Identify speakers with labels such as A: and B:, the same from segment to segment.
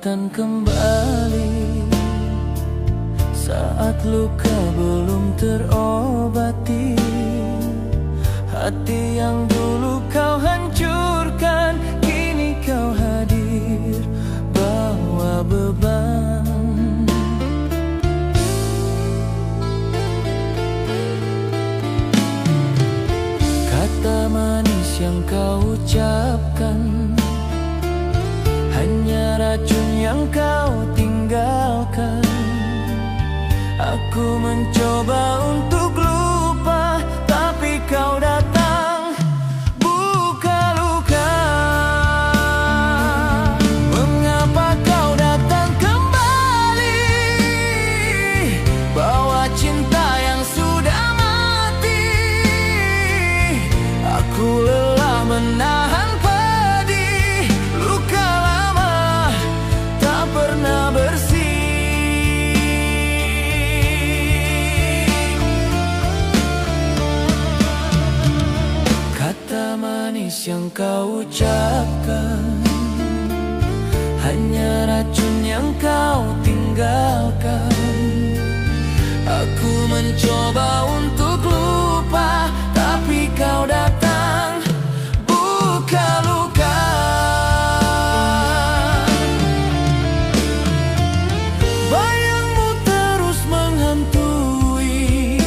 A: datang kembali saat luka belum terobati. Hati yang dulu kau hancurkan, kini kau hadir bawa beban. Kata manis yang kau ucapkan hanya racun yang kau tinggalkan. Aku mencoba untuk lupa, tapi kau datang buka luka. Mengapa kau datang kembali, bawa cinta yang sudah mati. Aku lelah menahan pedih, luka lama tak pernah bersih. Kata manis yang kau ucapkan hanya racun yang kau tinggalkan. Aku mencoba untuk lupa, tapi kau datang buka luka. Bayangmu terus menghantui,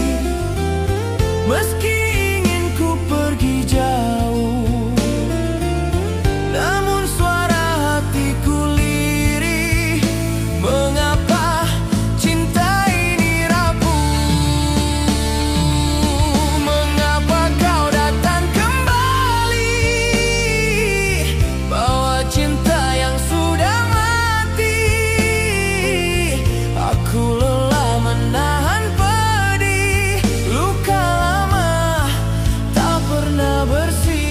A: meski ingin ku pergi jauh, namun suara hatiku lirih. Mengapa cinta ini rapuh? Mengapa kau datang kembali, bawa cinta yang sudah mati. Aku lelah menahan pedih, luka lama tak pernah bersih.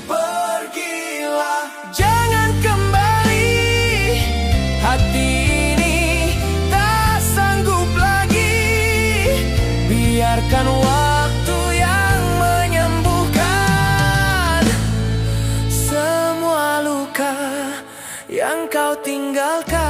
A: Pergilah, jangan kembali. Hati ini tak sanggup lagi. Biarkan waktu yang menyembuhkan semua luka yang kau tinggalkan.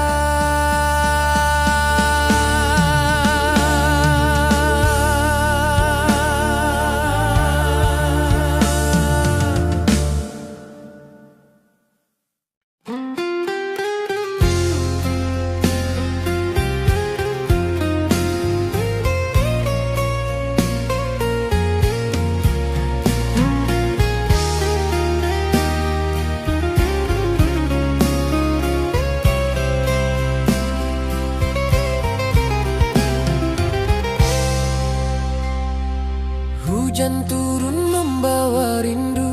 A: Hujan turun membawa rindu,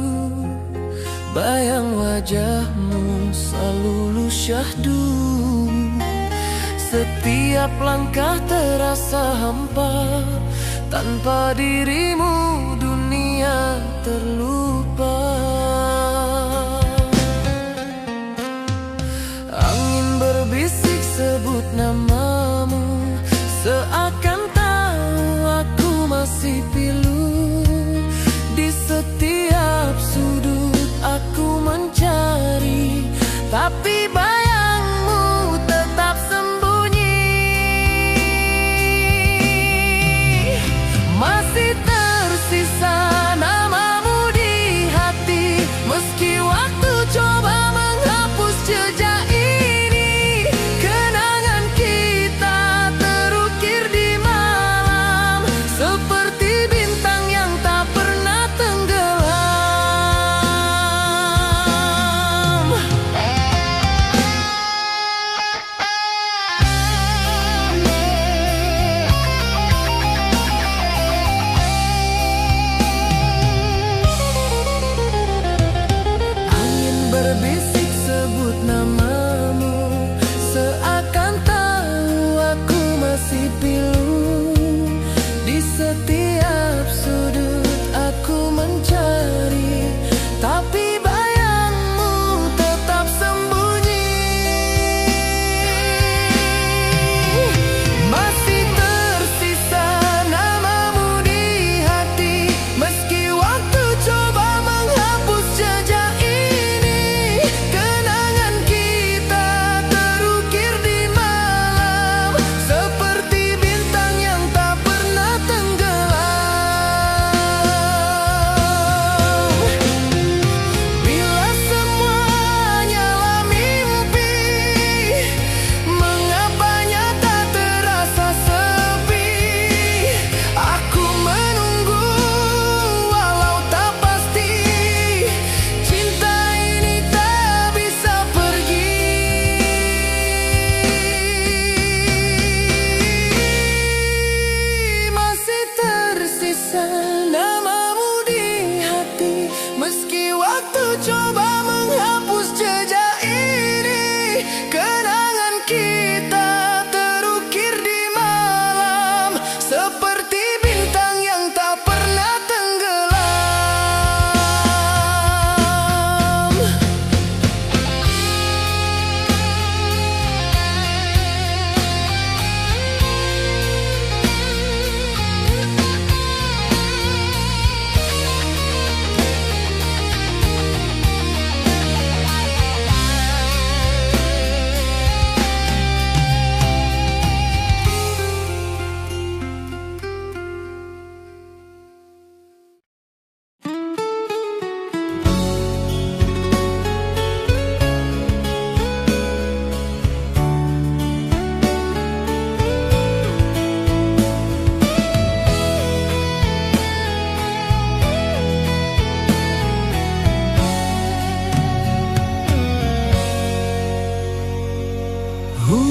A: bayang wajahmu selalu syahdu. Setiap langkah terasa hampa, tanpa dirimu dunia terlupa. Angin berbisik sebut namamu, seakan tahu aku masih pilu. Di setiap sudut aku mencari, tapi bayangmu tetap sembunyi. Masih tersisa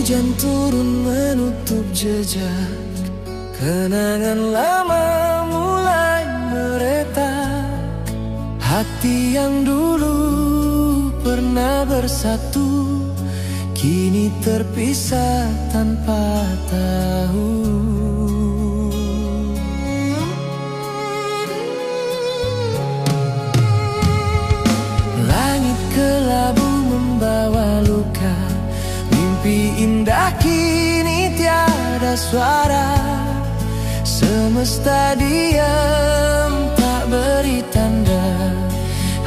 A: Hujan turun menutup jejak, kenangan lama mulai meretak. Hati yang dulu pernah bersatu kini terpisah tanpa tahu. Langit kelabu membawa luka, mimpi indah kini tiada suara. Semesta diam tak beri tanda,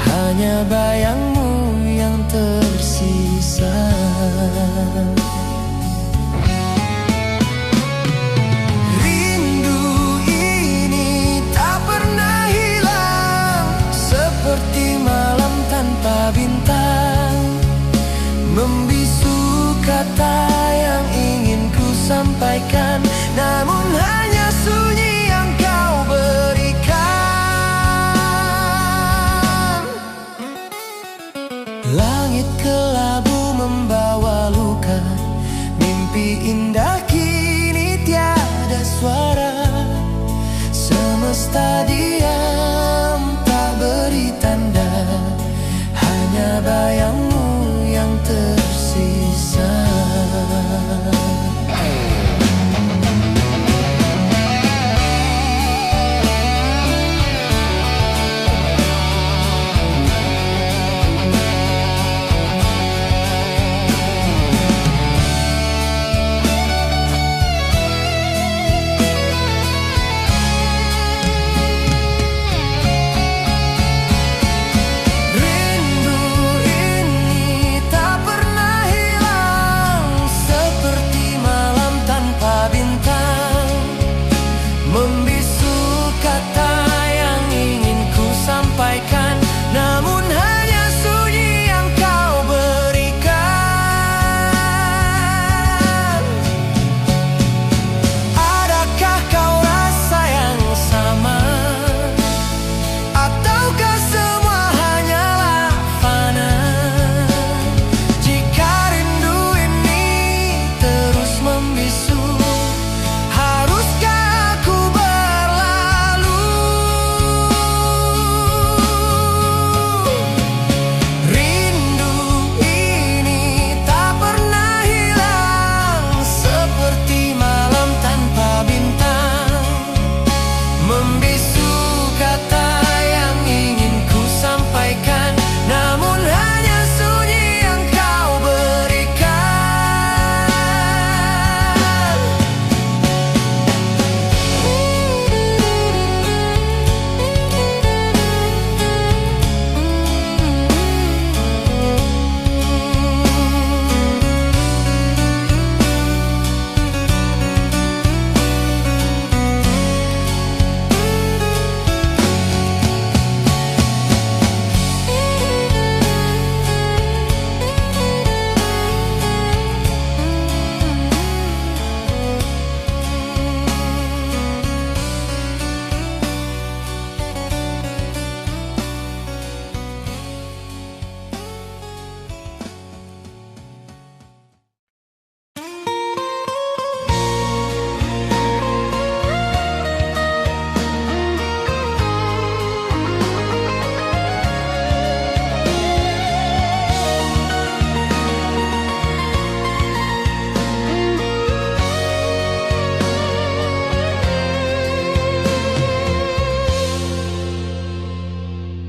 A: hanya bayangmu yang tersisa. Rindu ini tak pernah hilang, seperti malam tanpa bintang, membisu kata yang ingin ku sampaikan, namun hanya sunyi yang kau berikan. Langit kelabu membawa luka, mimpi indah kini tiada suara. Semesta diam tak beri tanda, hanya bayangmu yang tersisa.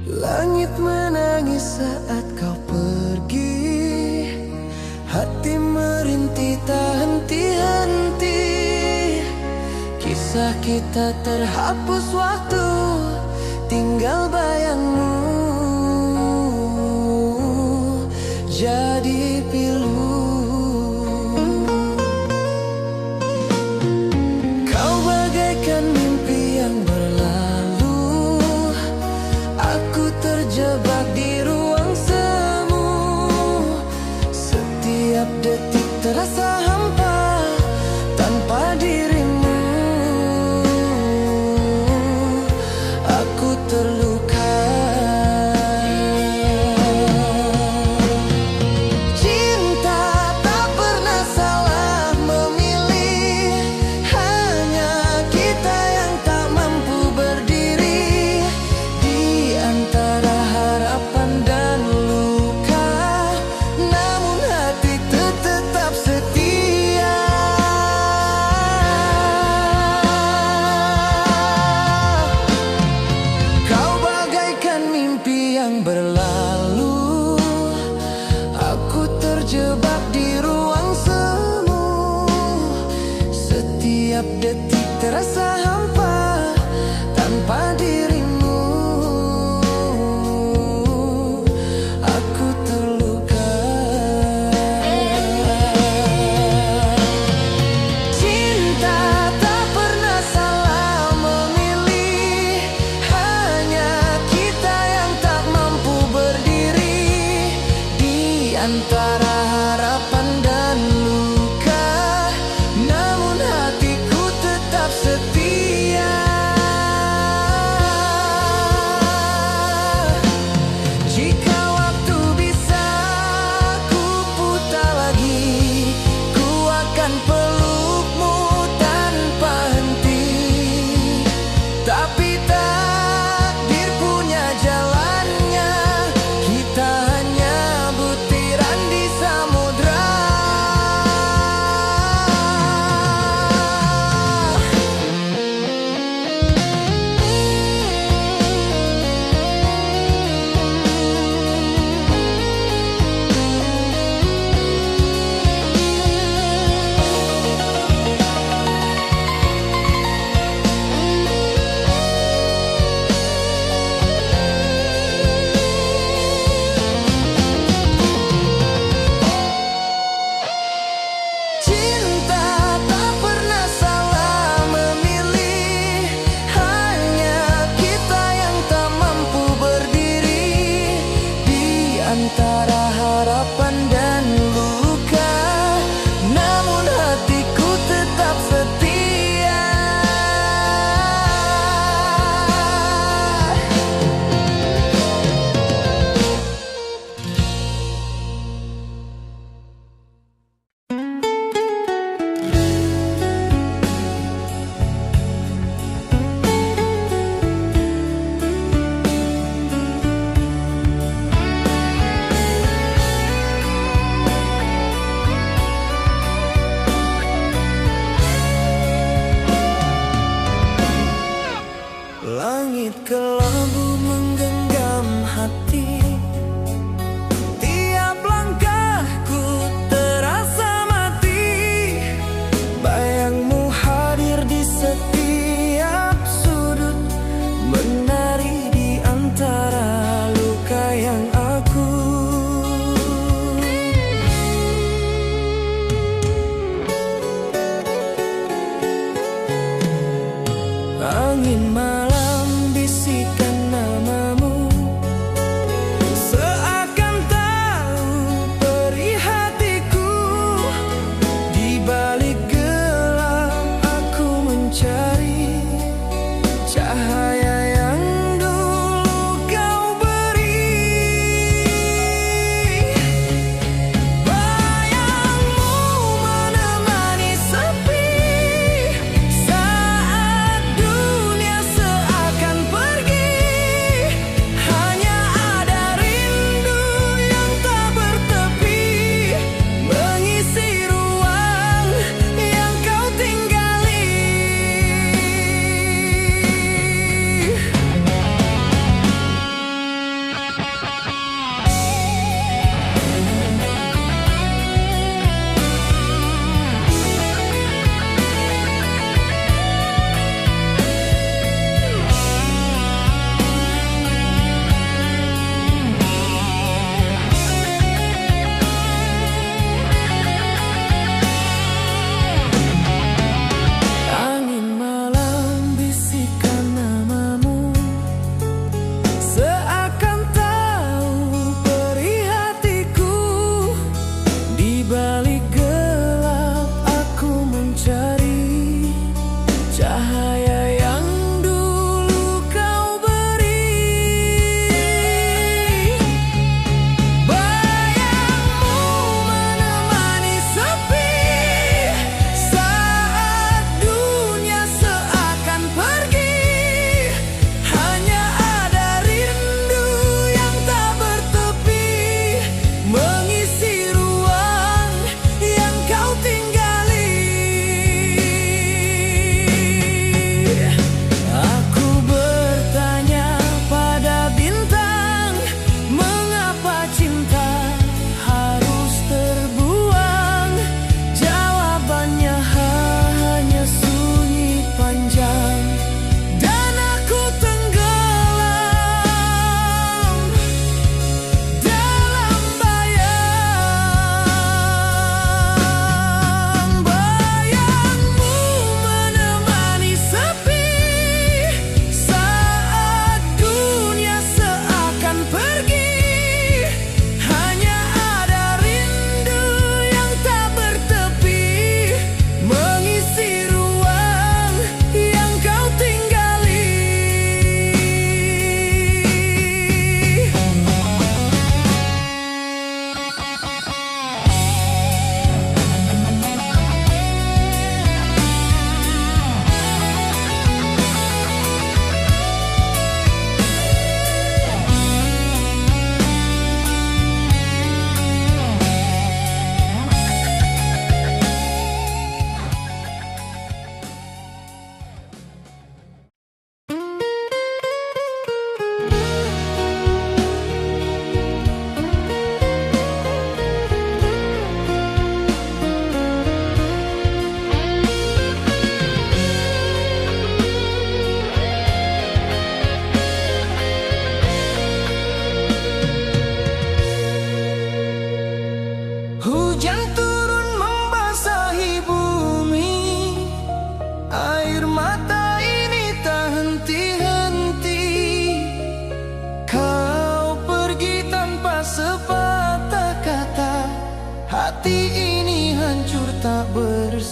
A: Langit menangis saat kau pergi, hati merintih tak henti-henti. Kisah kita terhapus waktu, tinggal bayangmu jadi pilu. Kau bagaikan mimpi yang berlalu, aku terjebak di ruang semu. Setiap detik terasa hampa tanpa dirimu.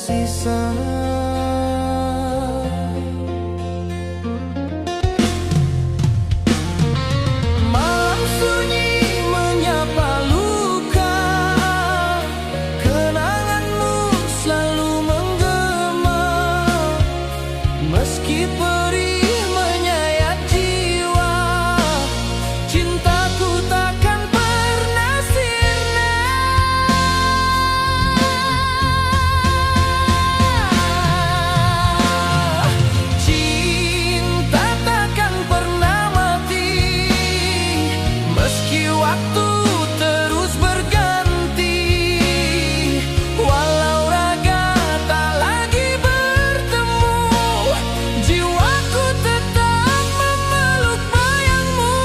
A: tersisa. Malam sunyi menyapa luka, kenanganmu selalu menggema. Meski perih menyayat jiwa, cintaku takkan pernah sirna. Cinta takkan pernah mati, meski waktu terus berganti. Walau raga tak lagi bertemu, jiwaku tetap memeluk bayangmu.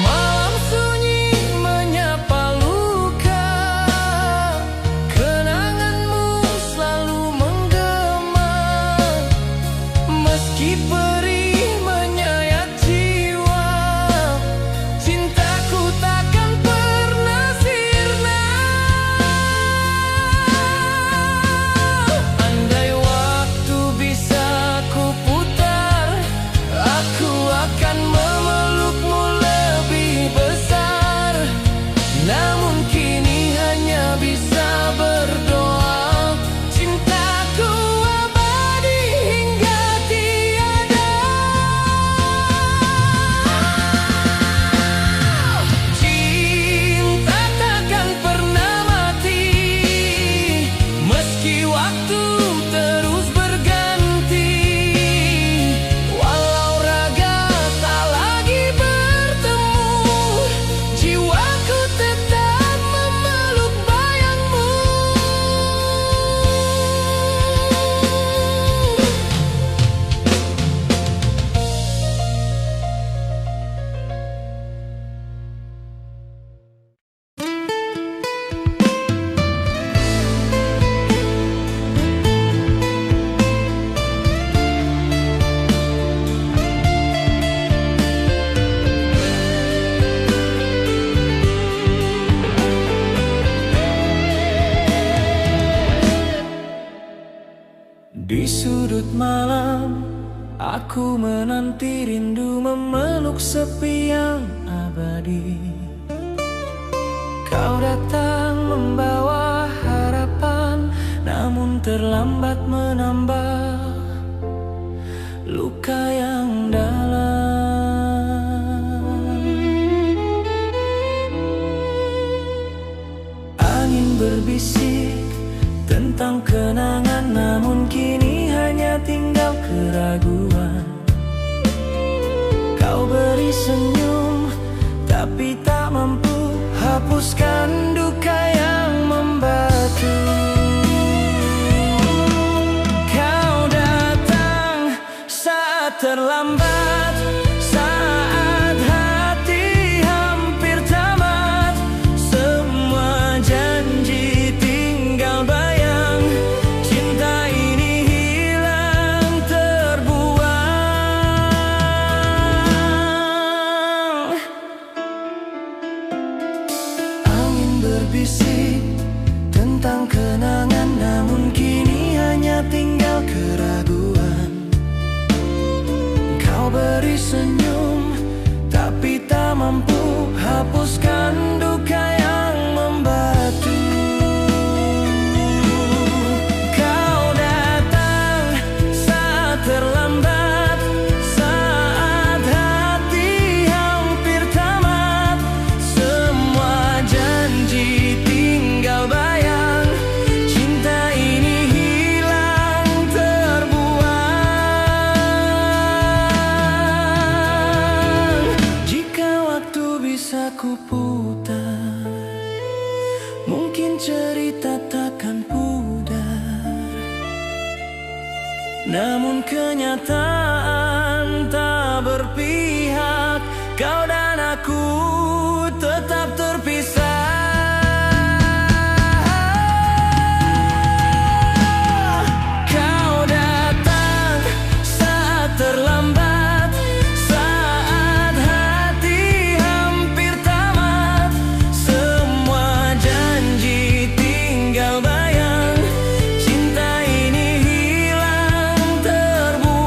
A: Malam sunyi menyapa luka, kenanganmu selalu menggema. Meski perih menyayat jiwa, cintaku takkan pernah sirna. Andai waktu bisa ku putar, aku akan memelukmu lebih besar. Namun kini hanya bisa berdoa, cintaku abadi hingga tiada. Cinta takkan pernah mati, meski waktu terus berganti. Walau raga tak lagi bertemu, jiwaku tetap memeluk bayangmu. Di sudut malam, aku menanti rindu memeluk sepi yang abadi. Kau datang membawa harapan, namun terlambat menambah luka yang dalam. Angin berbisik tentang kenangan, namun kini hanya tinggal keraguan. Kau beri senyum, tapi tak mampu hapuskan duka yang membatu. Kau datang saat terlambat, saat hati hampir tamat. Semua janji tinggal bayang, cinta ini hilang terbuang. Angin berbisik tentang kenangan, namun kini hanya tinggal keraguan. Kau beri senyum, tapi tak mampu hapuskan duka yang membatu. Kau datang saat terlambat, saat hati hampir tamat. Semua janji tinggal bayang, cinta ini hilang terbuang. Jika waktu bisa kuputar, mungkin cerita takkan pudar. namun kenyataan tak berpihak. Kau dan aku tetap terpisah. Kau datang saat terlambat, saat hati hampir tamat. Semua janji tinggal bayang, cinta ini hilang terbuang.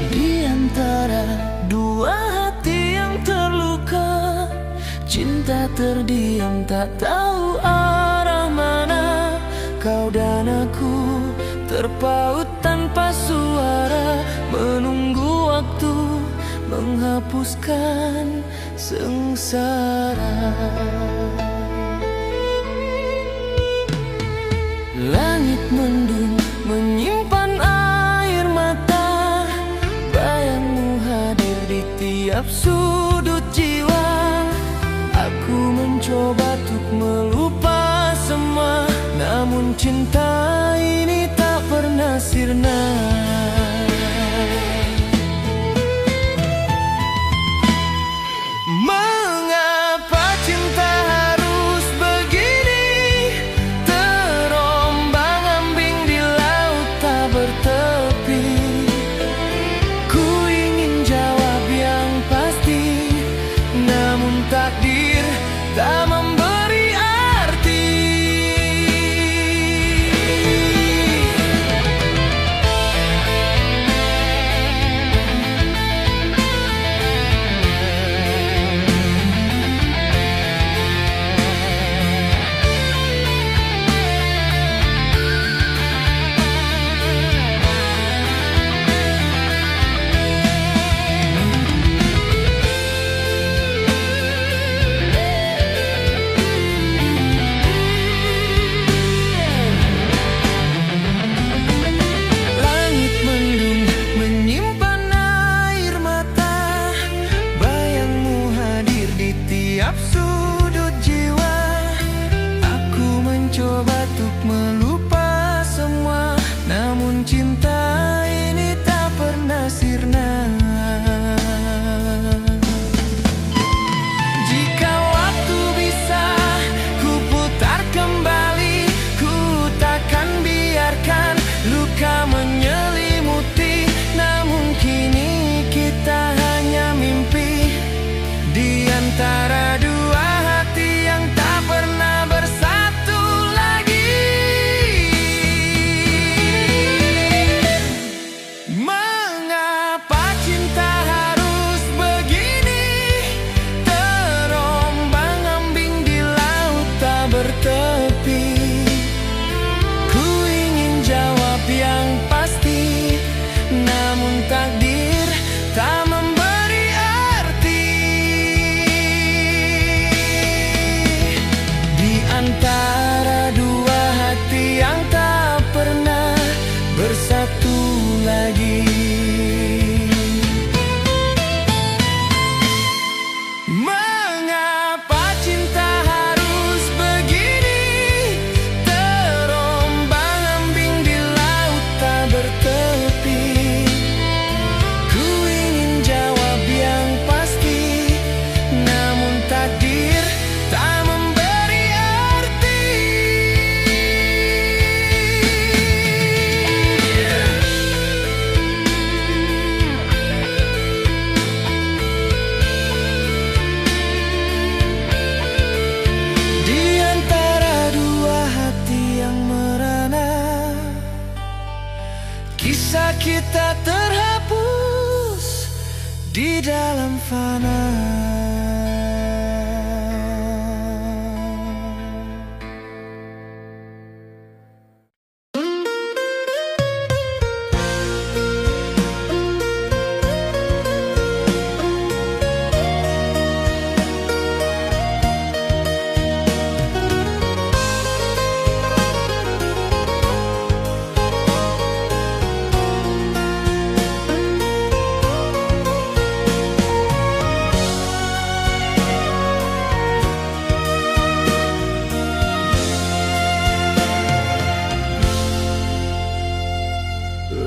A: Di antara dua hati yang terluka, cinta terdiam tak tahu arah mana. Kau dan aku terpaut tanpa suara, menunggu waktu menghapuskan sengsara. Langit mendung menyimpan air mata, bayangmu hadir di tiap sudut jiwa. Aku mencoba untuk melupa semua, namun cinta ini tak pernah sirna. Mengapa cinta harus begini, terombang-ambing di laut tak bertepi? Ku ingin jawab yang pasti, namun takdir tak memberi arti. Langit mendung menyimpan air mata, bayangmu hadir di tiap sudut jiwa. Aku mencoba untuk melupa semua, namun cinta ini tak pernah sirna. Jika waktu bisa ku putar kembali, ku takkan biarkan luka menyelimuti. Namun kini kita hanya mimpi di antara dua di dalam fana.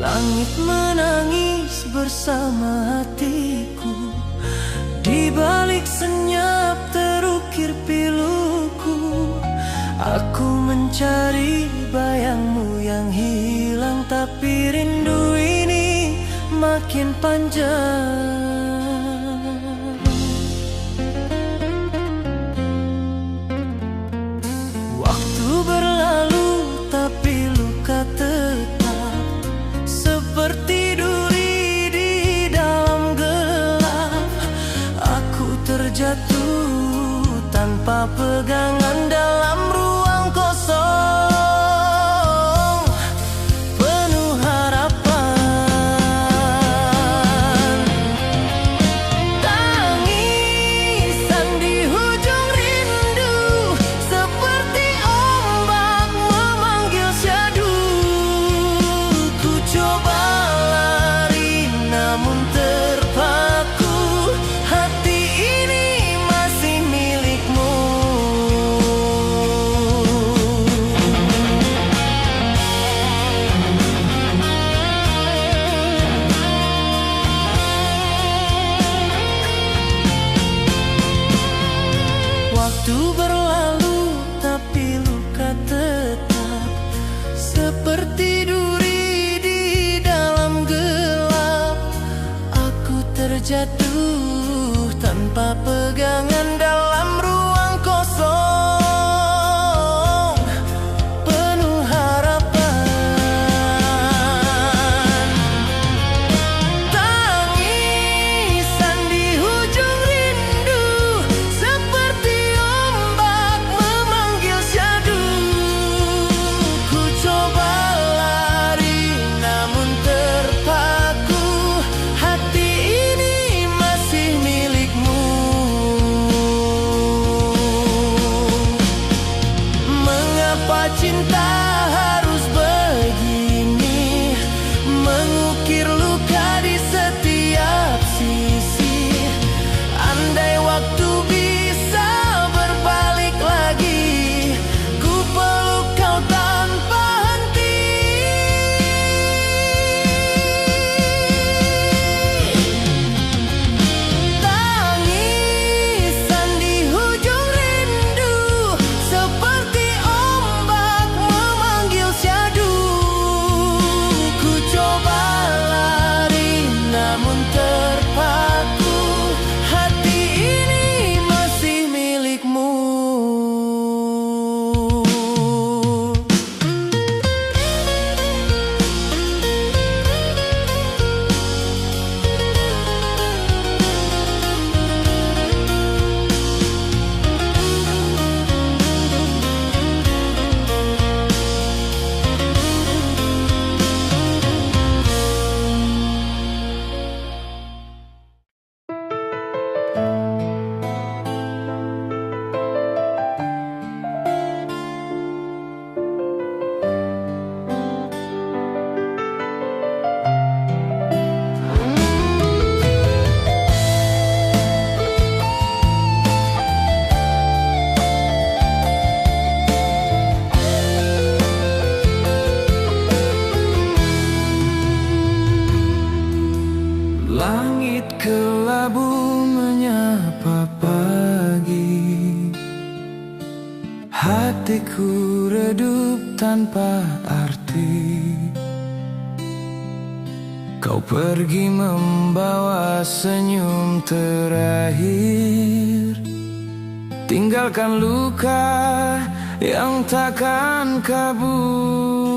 A: Langit menangis bersama hatiku, di balik senyap terukir piluku. Aku mencari bayangmu yang hilang, tapi rindu ini makin panjang. Waktu berlalu tapi luka tetap seperti duri di dalam gelap. Aku terjatuh tanpa pegangan dalam ruang kosong, penuh harapan. Tangisan di hujung rindu seperti ombak memanggil syadu. Ku coba lari namun terpaku, hati ini masih milikmu. Waktu berlalu tapi luka tetap seperti duri di dalam gelap. Aku terjatuh tanpa pegangan dalam ruang kosong, penuh harapan. Tangisan di hujung rindu seperti ombak memanggil syadu. Ku coba lari namun terpaku, hati ini masih milikmu. Mengapa cinta harus begini, mengukir luka di setiap sisi? Andai waktu bisa berbalik lagi, ku peluk kau tanpa henti. Tangisan di hujung rindu seperti ombak memanggil syadu. Ku coba lari namun terpaku, hati ini masih milikmu. Langit kelabu menyapa pagi, hatiku redup tanpa arti. Kau pergi membawa senyum terakhir, tinggalkan luka yang takkan kabur.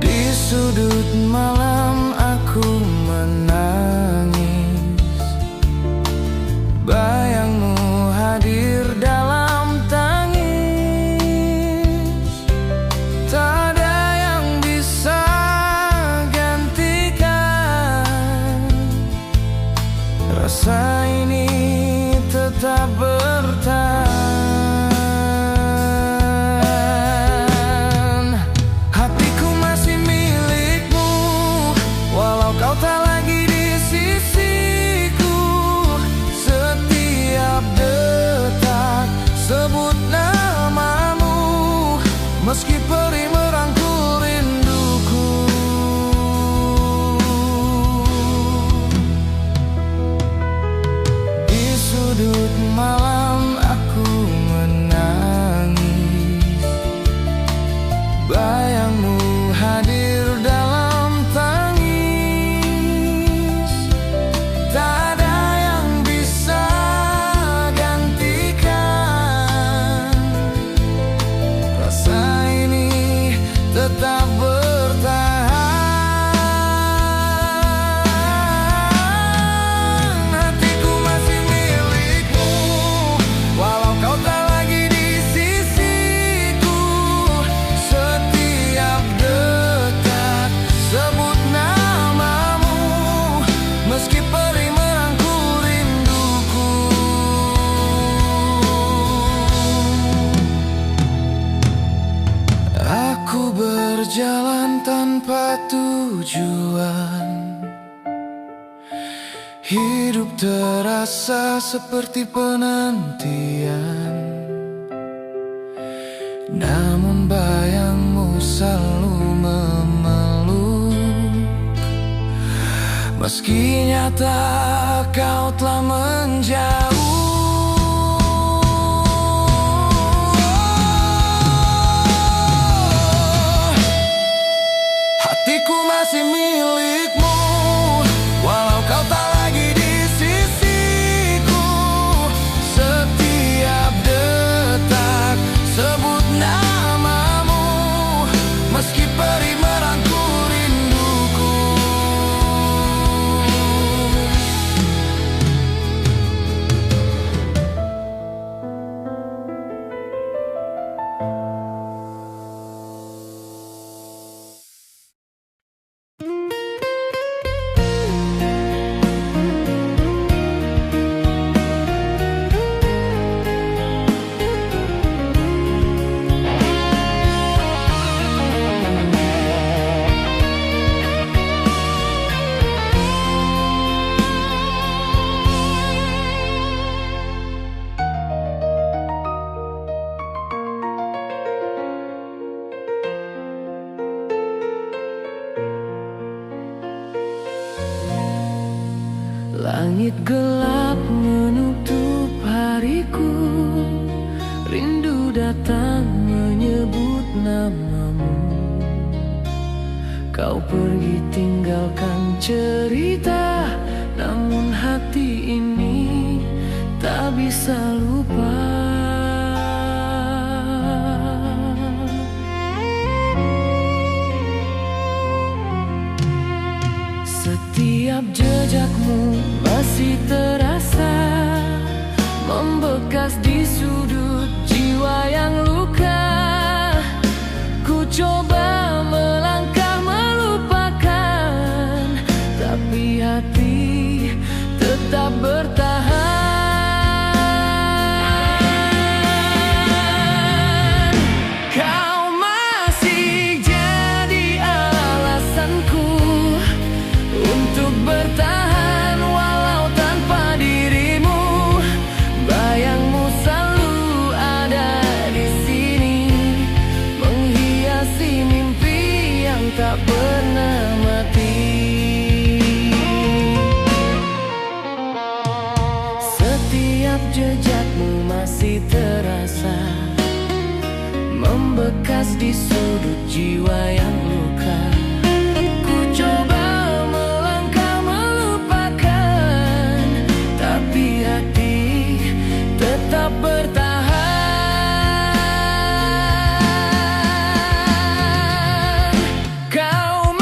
A: Di sudut malam aku menangis, bayangmu hadir dalam tangis. Tak ada yang bisa gantikan, rasa ini tetap bertahan. Sebut namamu, meski perih merangkul rinduku. Di sudut malam aku menangis, bayangmu hadir dalam tangis. Tak ada yang bisa tetap bertahan. Hatiku masih milikmu, walau kau tak lagi di sisiku. Setiap detak sebut namamu, meski perih merangkul rinduku. Aku berjalan tanpa tujuan, hidup terasa seperti penantian. Namun bayangmu selalu memeluk, meski nyata kau telah menjauh. Hatiku masih milikmu, walau kau tak lagi di sisiku. Setiap detak sebut namamu, meski perih merangkul rinduku. Langit gelap menutup hariku, rindu datang menyebut namamu. Kau pergi tinggalkan cerita, namun hati ini tak bisa lupa. Setiap jejakmu masih terasa, membekas di sudut jiwa yang luka. Ku coba melangkah melupakan, tapi hati tetap bertahan. Kau masih jadi alasanku untuk bertahan walau tanpa dirimu. Bayangmu selalu ada di sini, menghiasi mimpi yang tak pernah mati. Setiap jejakmu masih terasa, membekas di sudut jiwa yang luka. Ku coba melangkah melupakan, tapi hati tetap bertahan. Kau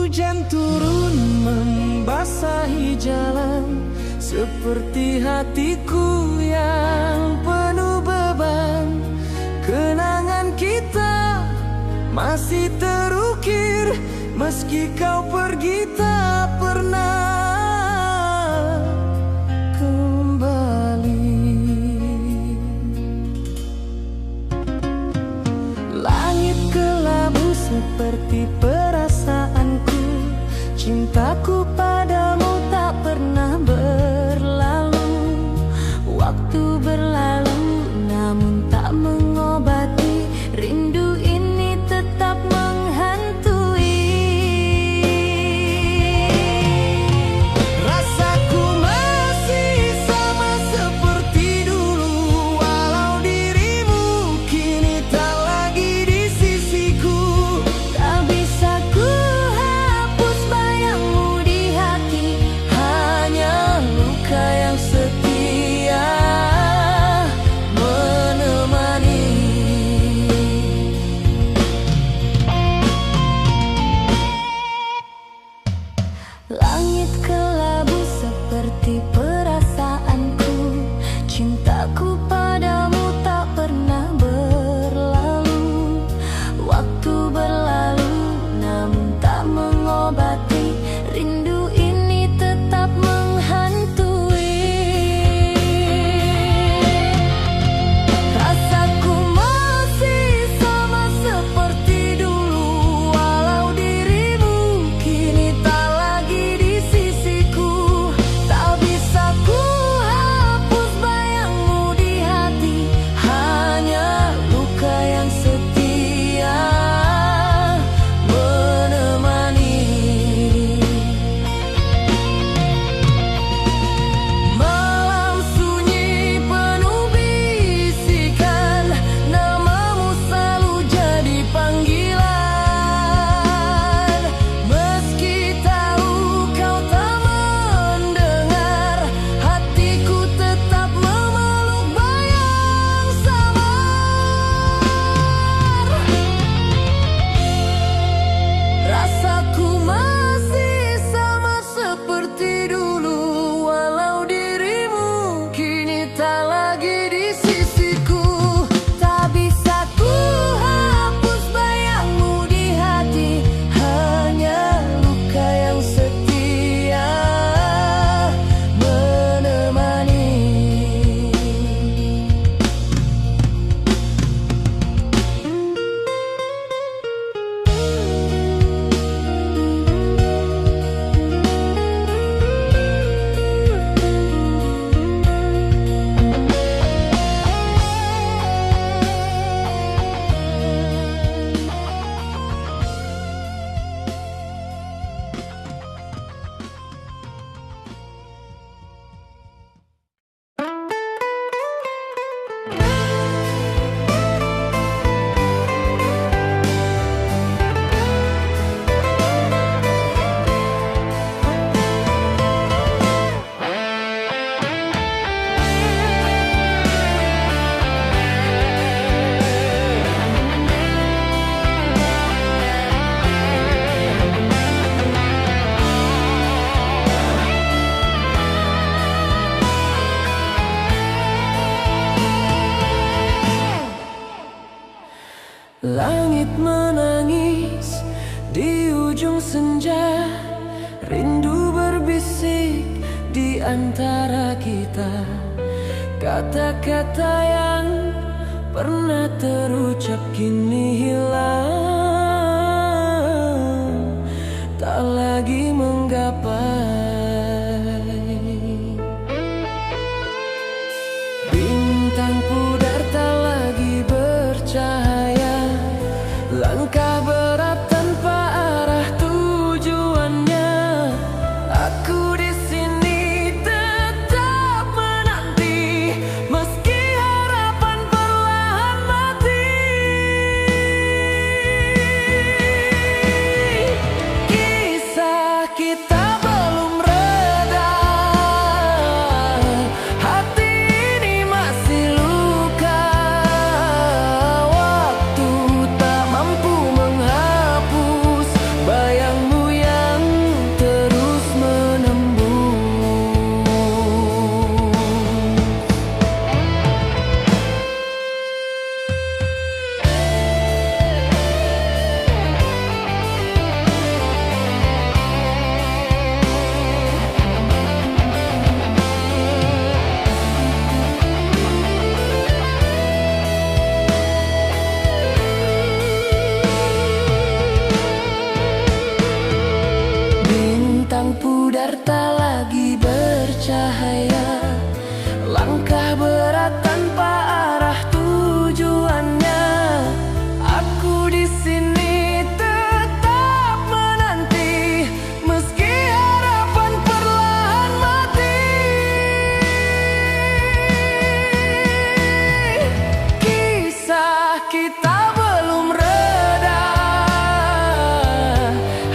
A: Hujan turun membasahi jalan, seperti hatiku yang penuh beban. Kenangan kita masih terukir, meski kau pergi tak pernah kembali. Langit kelabu seperti perasaanku, cintaku padamu tak pernah berlalu. Waktu berlalu namun tak mengobati, rindu ini tetap menghantui. Rasaku masih sama seperti dulu, walau dirimu kini tak lagi di sisiku. Tak bisa ku hapus bayangmu di hati, hanya luka yang setia menemani. Langit kelabu seperti perasaanku, cintaku padamu tak pernah berlalu. Waktu berlalu namun tak mengobati, rindu ini tetap menghantui. Rasaku masih sama seperti dulu, walau dirimu kini tak lagi di sisiku. Tak bisa ku hapus bayangmu di hati, hanya luka yang setia menemani. Malam sunyi penuh bisikan, namamu selalu jadi panggilan. Meski tahu kau tak mendengar, hatiku tetap memeluk bayang samar. Rasaku masih sama seperti dulu, walau dirimu kini tak lagi di sisiku. Tak bisa ku hapus bayangmu di hati, hanya luka yang setia menemani. Langit menangis di ujung senja, rindu berbisik di antara kita. Kata-kata yang pernah terucap kini hilang, tak lagi menggapai. Bintang pudar tak lagi bercahaya, langkah berat tanpa arah tujuannya. Aku di sini tetap menanti, meski harapan perlahan mati. kita belum reda.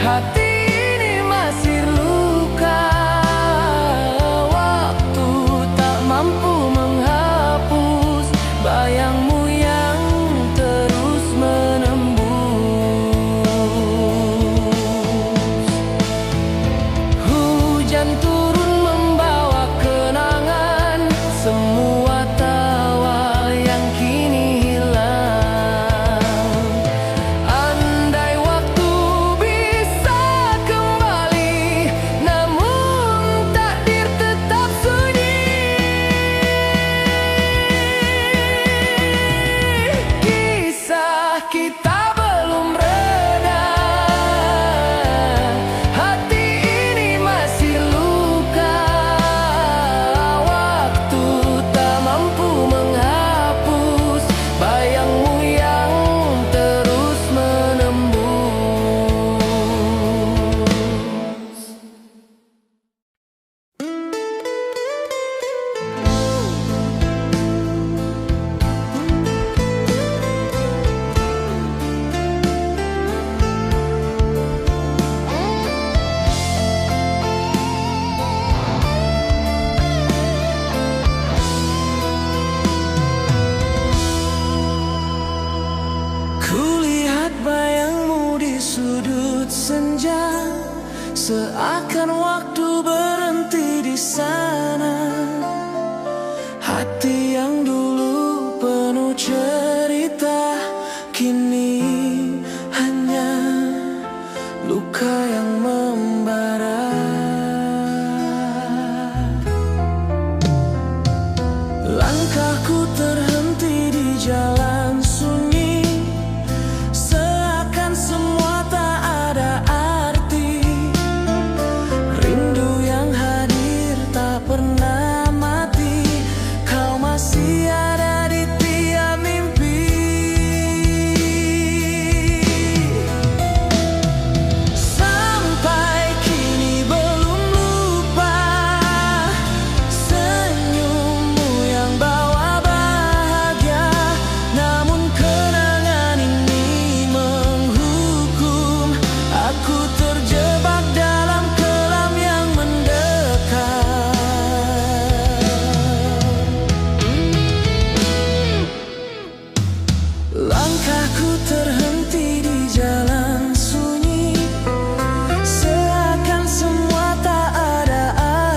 A: Hati ini masih luka. Waktu tak mampu menghapus bayangmu yang terus menembus. Hujan turun membawa kenangan, semua tawa yang kini hilang. Andai waktu bisa kembali, namun takdir tetap sunyi. Kisah kita belum reda. Hati ini masih luka. Waktu tak mampu menghapus bayangmu yang terus menembus. Kulihat bayangmu di sudut senja, seakan waktu berhenti di sana. Hati yang dulu penuh cerita, kini hanya luka yang membara. Langkahku terhenti di jalan sunyi, seakan semua tak ada arti. Rindu yang hadir tak pernah mati, kau masih ada di tiap mimpi. Sampai kini belum lupa senyummu yang bawa bahagia. Namun kenangan ini menghukum aku, terjebak dalam kelam yang mendekat. Langkahku terhenti di jalan sunyi, seakan semua tak ada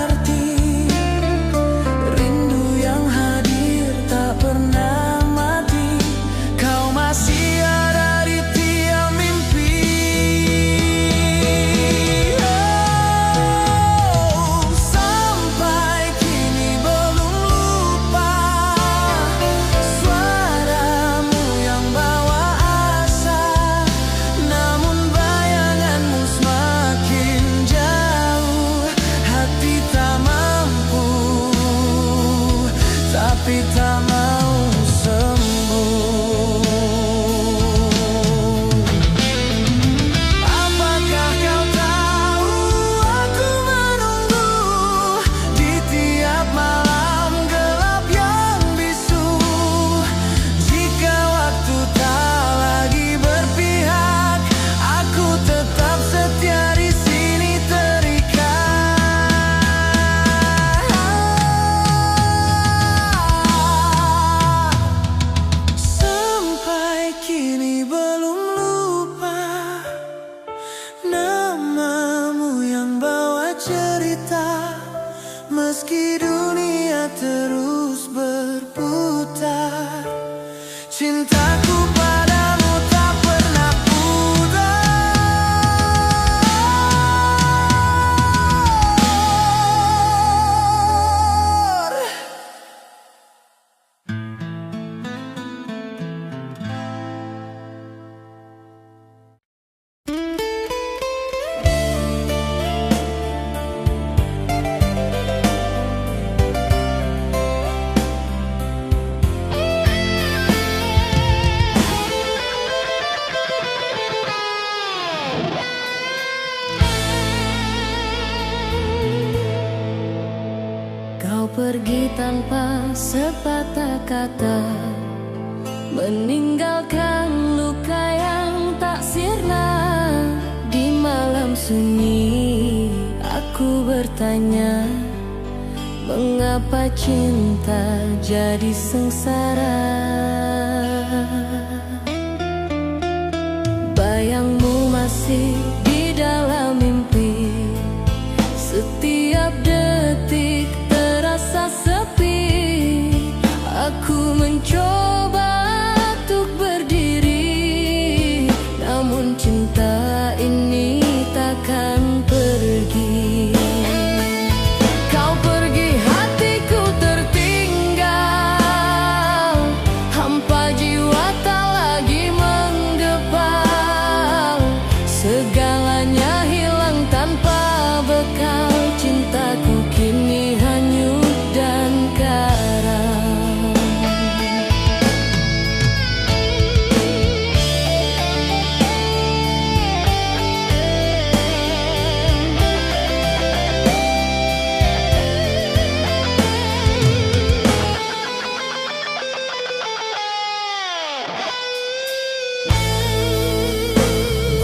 A: arti. Rindu yang hadir tak pernah mati, kau masih ada di tiap mimpi. Oh, sampai kini belum lupa suaramu yang bawa asa. Namun bayanganmu semakin jauh, hati tak mampu, tapi tak mau sembuh. Apakah kau tahu aku menunggu di tiap malam gelap yang bisu. Jika waktu tak lagi berpihak, aku tetap setia di sini terikat. Sampai kini belum lupa namamu yang bawa cerita. Meski dunia terus berputar, cintaku padamu tak pernah pudar.
B: Kau pergi tanpa sepatah kata,
A: meninggalkan luka yang tak sirna. Di malam sunyi aku bertanya, mengapa cinta jadi sengsara? Bayangmu masih di dalam mimpi, setiap detik terasa sepi. Aku mencoba untuk berdiri, namun cinta ini takkan pergi. Kau pergi, hatiku tertinggal, hampa jiwa tak lagi menggepal. Segalanya hilang tanpa bekal, cintaku kini hanyut dan karam.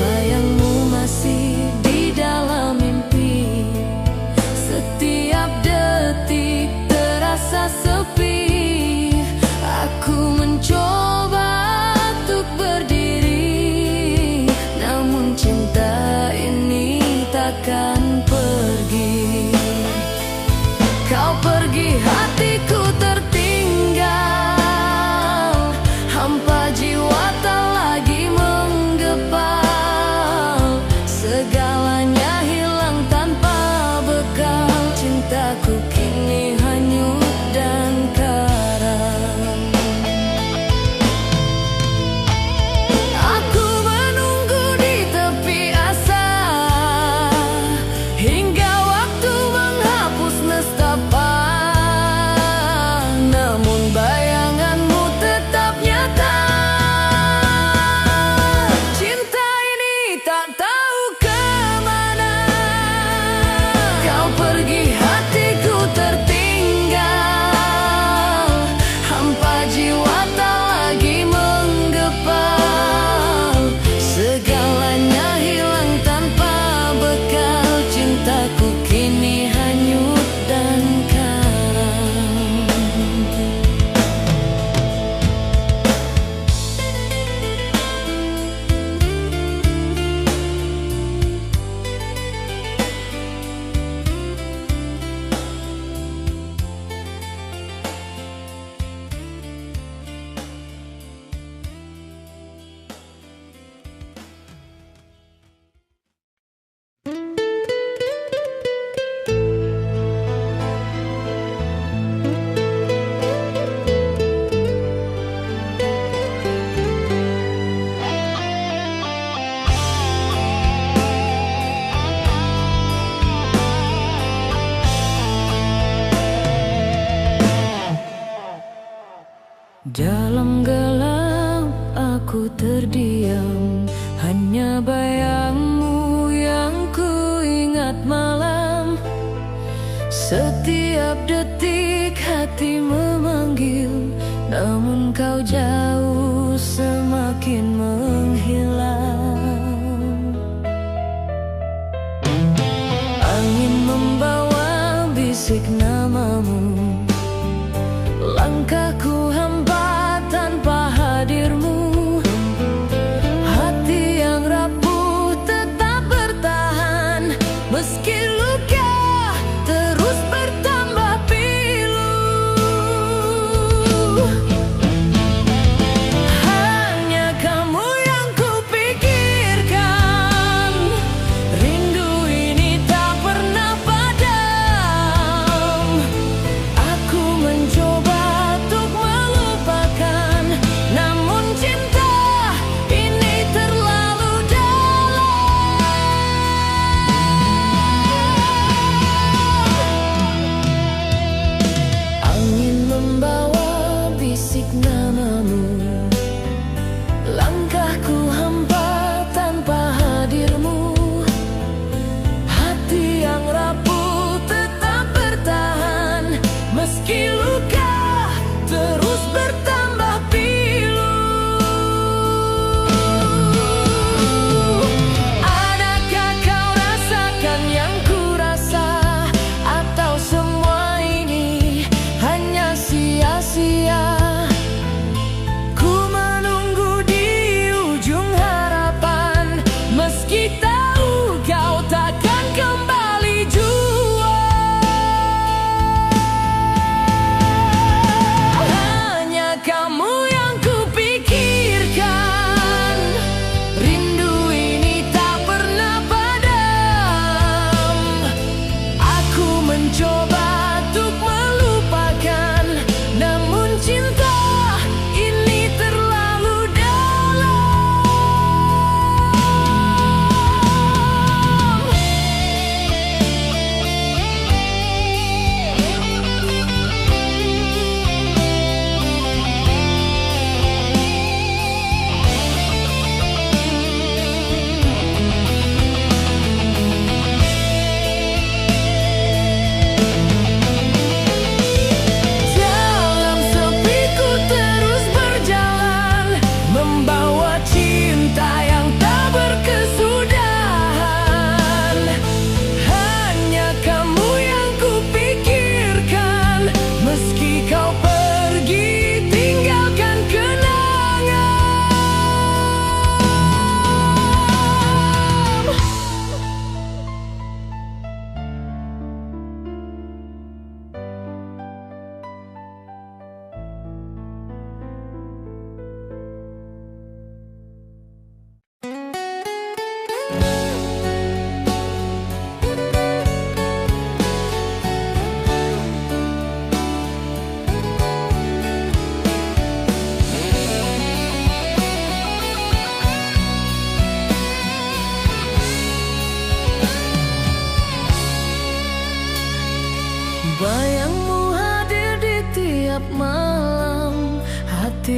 A: Bayangmu masih di dalam mimpi, setiap detik terasa sepi. Aku mencoba untuk berdiri, namun cinta ini takkan pergi. Kau pergi, hatiku tertinggal, hampa jiwa tak lagi menggepal. Segalanya hilang tanpa bekal, cintaku kini hanyut dan karam. Aku menunggu di tepi asa, hingga waktu menghapus nestapa. Namun bayanganmu tetap nyata. Cinta ini tak tahu kemana. Kau pergi, hatiku tertinggal, hampa jiwa tak lagi menggepal. Segalanya hilang tanpa bekal, cintaku kini hanyut dan karam. Dalam gelap aku terdiam, hanya bayangmu yang ku ingat malam. Setiap detik hati memanggil, namun kau jauh semakin menghilang. Angin membawa bisik namamu, langkahku hampa tanpa hadirmu. Hati yang rapuh tetap bertahan, meski luka terus bertambah pilu. Hanya kamu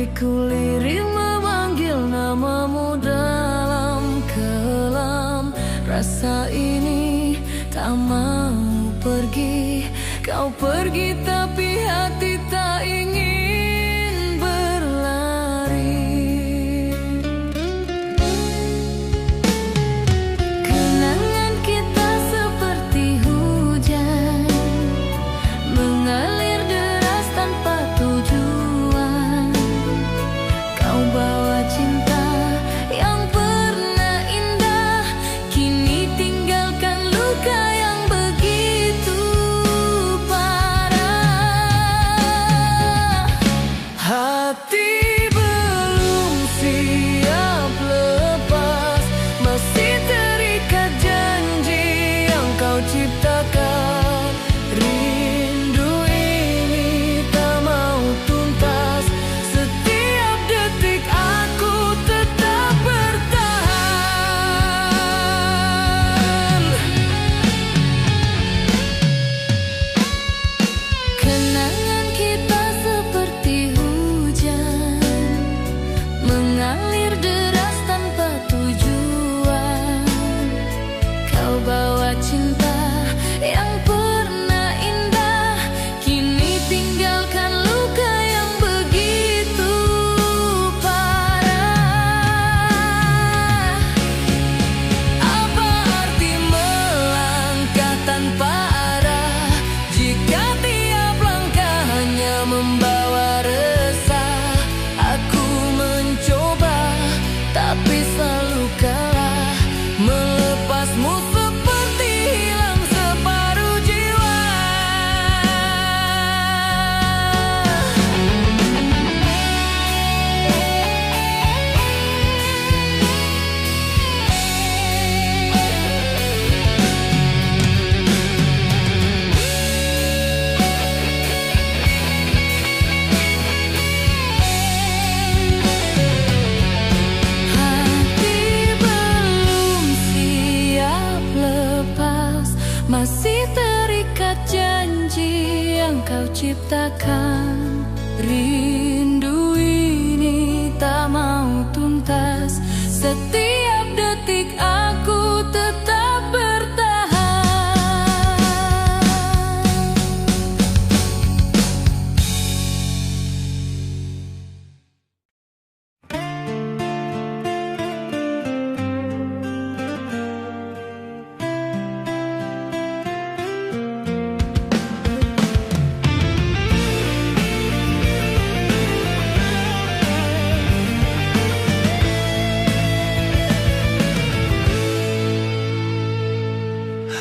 A: hatiku lirik memanggil namamu dalam kelam. Rasa ini tak mau pergi, kau pergi tapi hati tak ingin berlari. Kenangan kita seperti hujan, mengalir deras tanpa tujuan. Kau bawa cinta yang pernah indah, kini tinggalkan luka yang begitu parah. Hati belum siap lepas, masih terikat janji yang kau ciptakan. Rindu ini tak mau tuntas, setiap detik aku tetap bertahan. Kenangan kita seperti hujan, mengalir deras tanpa tujuan. Kau bawa cinta yang pernah indah, kini tinggalkan luka yang begitu parah. Apa arti melangkah tanpa arah, jika tiap langkah hanya membawa resah? Aku mencoba tapi selalu kalah, melepasmu seperti hilang separuh jiwa. Hati belum siap lepas, masih terikat janji yang kau ciptakan. Rindu ini tak mau tuntas, setiap detik aku tetap bertahan.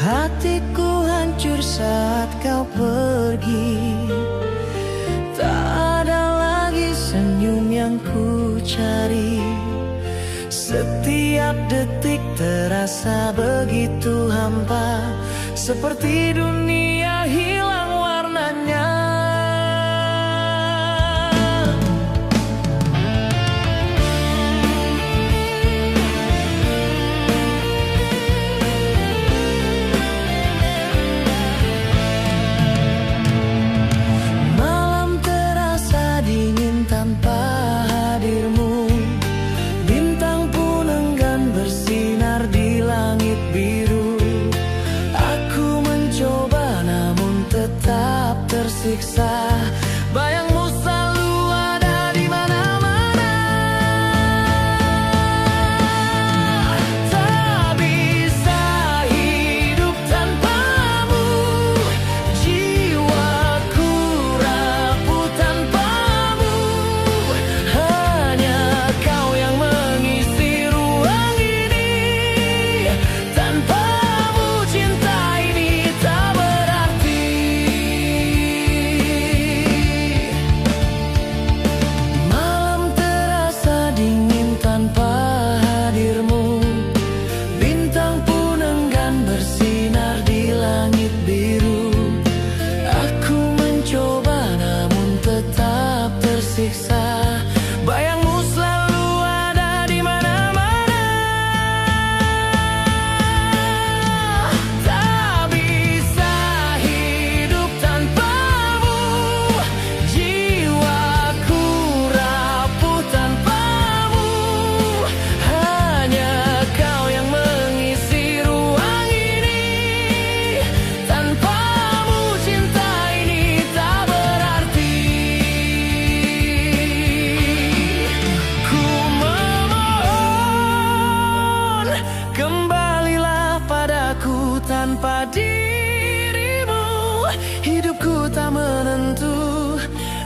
A: Hatiku hancur saat kau pergi, tak ada lagi senyum yang ku cari. Setiap detik terasa begitu hampa, seperti dunia hilang warnanya. Malam terasa dingin tanpa hadirmu, bintang pun enggan bersinar di langit biru. Aku mencoba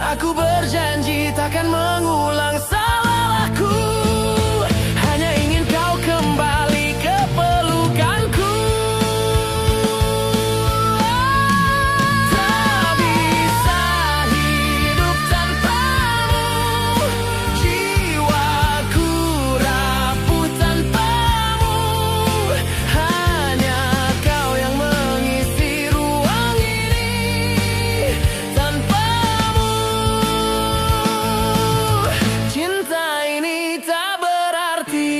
A: Aku berjanji takkan mengulang salahku. Hanya ingin kau kembali ke pelukanku. Tak bisa hidup tanpamu, jiwaku rapuh tanpamu. Hanya kau yang mengisi ruang ini. Tanpamu cinta ini tak berarti.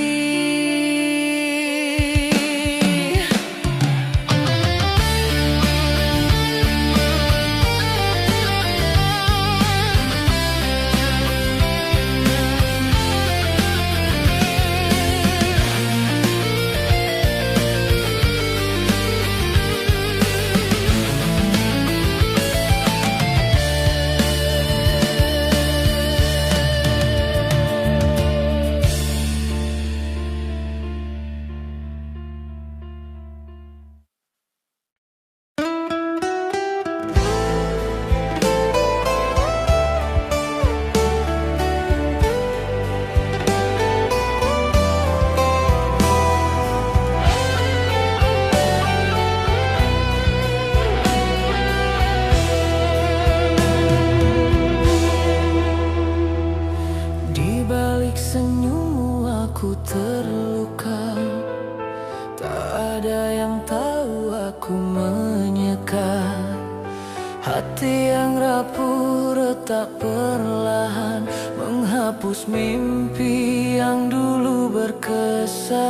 A: Di balik senyummu aku terluka. Tak ada yang tahu aku menyeka. Hati yang rapuh retak perlahan, menghapus mimpi yang dulu berkesan.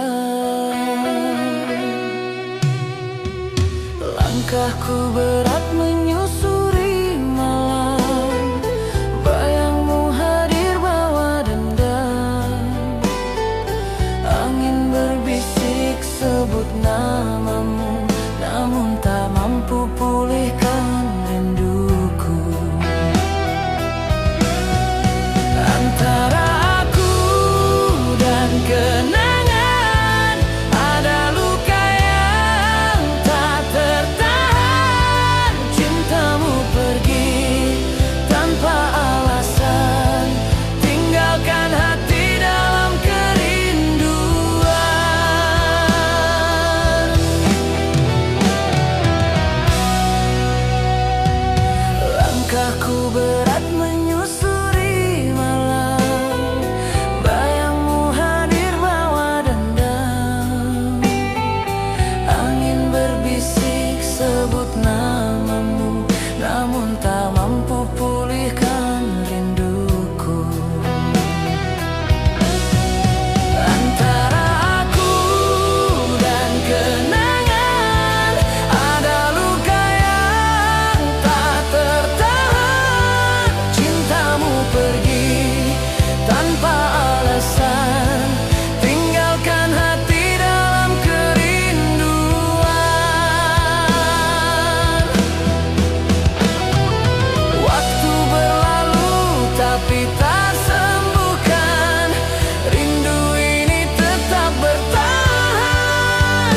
A: Langkahku berat menyusuri malam, bayangmu hadir bawa dendam. Angin berbisik sebut namamu, namun tak mampu pulihkan rinduku. Antara aku dan kenangan ada luka yang tak tertahan. Cintamu pergi tanpa alasan, tinggalkan hati dalam kerinduan. Langkahku berat menyusuri malam, bayangmu hadir bawa dendam. Angin berbisik sebut namamu, namun tak mampu pulihkan rinduku. Antara aku dan kenangan ada luka yang tak tertahan. Cintamu pergi tanpa alasan, tinggalkan hati dalam kerinduan. Waktu berlalu tapi tak sembuhkan, rindu ini tetap bertahan.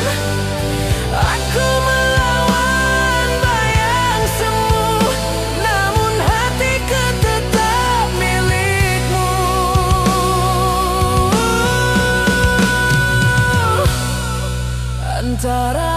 A: Aku melawan bayang semu, namun hatiku tetap milikmu. Antara